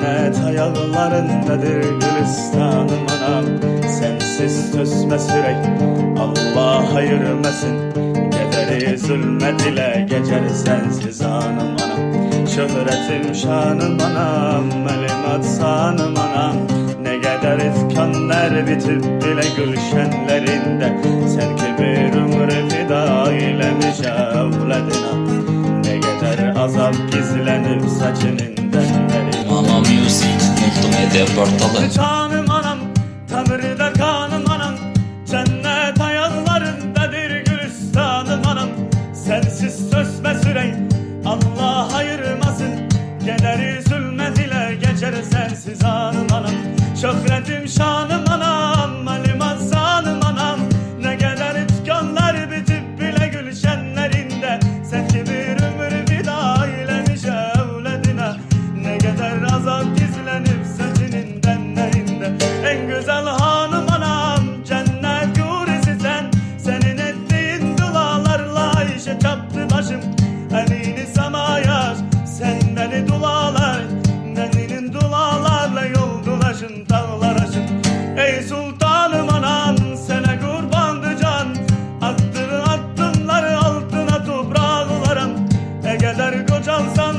Cennet ayaklarındadır Gülistanım anam. Sensiz tözme sürek Allah ayırmasın. Gederi zulmet ile geçer sensiz anım anam. Şöhretim şanım anam, melimat sanım anam. Ne kadar ifkanlar bitip bile gülşenlerinde. Sen ki bir ömür fida eylemiş evladına. Ne kadar azap gizlenip saçının denleri. Mama Music Multimedya Portalı. Canım anam, tanrıda kanım anam. Cennet ayaklarındadır Gülistanım anam. Sensiz sözme sürey Allah ayırmasın. Gederi zulmet ile geçer sensiz anım anam. Şöhretim şanım anam, malimat sanım anam. Ne kadar itkanlar bitip bile gülşenlerinde. Sen ki bir ömür fida eylemiş evladına. Ne kadar azap gizlenip saçının denlerinde. En güzel hanım anam, cennet hurisi sen. Senin ettiğin dualarla Ayşe çaptı başım. Elini semaya sen beni dualar. Beninin dualarla yol dolaşın dağlar aşın. Ey sultanım anam, sana kurbandı can. Attığın adımları altına toprağlarım. Eğer kocalsan